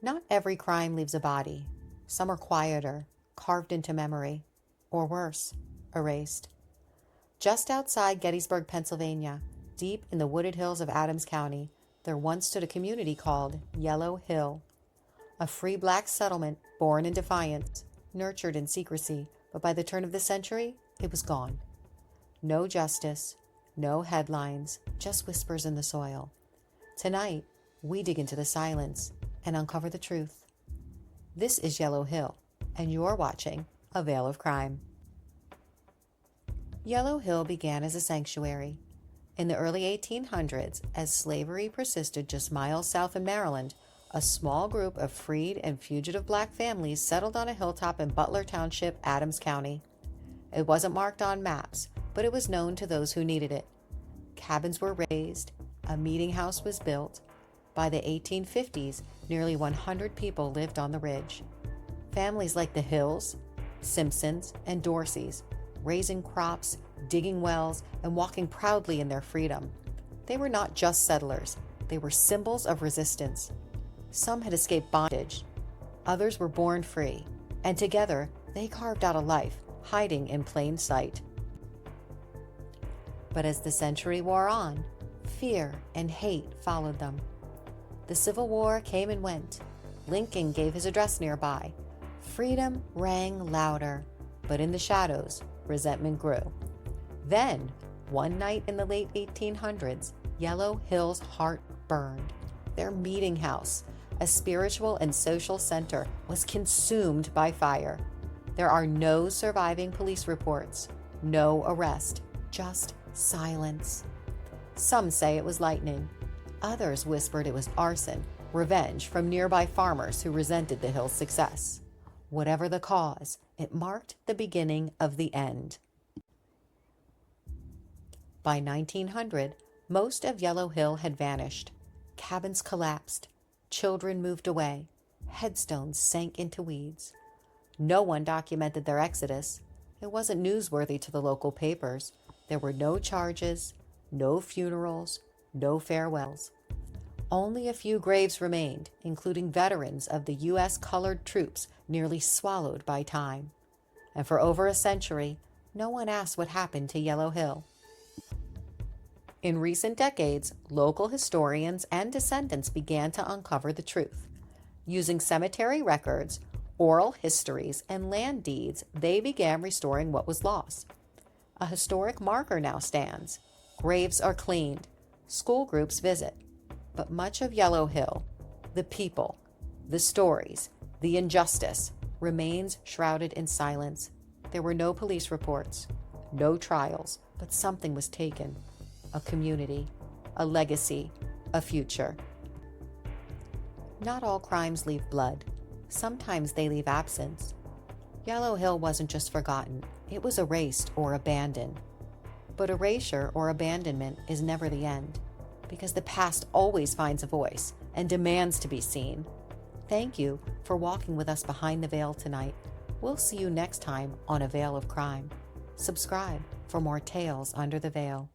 Not every crime leaves a body. Some are quieter, carved into memory, or worse, erased. Just outside Gettysburg, Pennsylvania, deep in the wooded hills of Adams County, there once stood a community called Yellow Hill, a free black settlement born in defiance, nurtured in secrecy, but by the turn of the century, it was gone. No justice, no headlines, just whispers in the soil. Tonight, we dig into the silence and uncover the truth. This is Yellow Hill, and you're watching A Veil of Crime. Yellow Hill began as a sanctuary. In the early 1800s, as slavery persisted just miles south in Maryland, a small group of freed and fugitive black families settled on a hilltop in Butler Township, Adams County. It wasn't marked on maps, but it was known to those who needed it. Cabins were raised, a meeting house was built. By the 1850s, nearly 100 people lived on the ridge. Families like the Hills, Simpsons, and Dorseys, raising crops, digging wells, and walking proudly in their freedom. They were not just settlers, they were symbols of resistance. Some had escaped bondage, others were born free, and together they carved out a life hiding in plain sight. But as the century wore on, fear and hate followed them. The Civil War came and went. Lincoln gave his address nearby. Freedom rang louder, but in the shadows, resentment grew. Then, one night in the late 1800s, Yellow Hill's heart burned. Their meeting house, a spiritual and social center, was consumed by fire. There are no surviving police reports, no arrest, just silence. Some say it was lightning. Others whispered it was arson, revenge from nearby farmers who resented the hill's success. Whatever the cause, it marked the beginning of the end. By 1900, most of Yellow Hill had vanished. Cabins collapsed. Children moved away. Headstones sank into weeds. No one documented their exodus. It wasn't newsworthy to the local papers. There were no charges, no funerals, no farewells. Only a few graves remained, including veterans of the U.S. colored troops nearly swallowed by time. And for over a century, no one asked what happened to Yellow Hill. In recent decades, local historians and descendants began to uncover the truth. Using cemetery records, oral histories, and land deeds, they began restoring what was lost. A historic marker now stands. Graves are cleaned. School groups visit. But much of Yellow Hill, the people, the stories, the injustice, remains shrouded in silence. There were no police reports, no trials, but something was taken. A community, a legacy, a future. Not all crimes leave blood. Sometimes they leave absence. Yellow Hill wasn't just forgotten, it was erased or abandoned. But erasure or abandonment is never the end, because the past always finds a voice and demands to be seen. Thank you for walking with us behind the veil tonight. We'll see you next time on A Veil of Crime. Subscribe for more tales under the veil.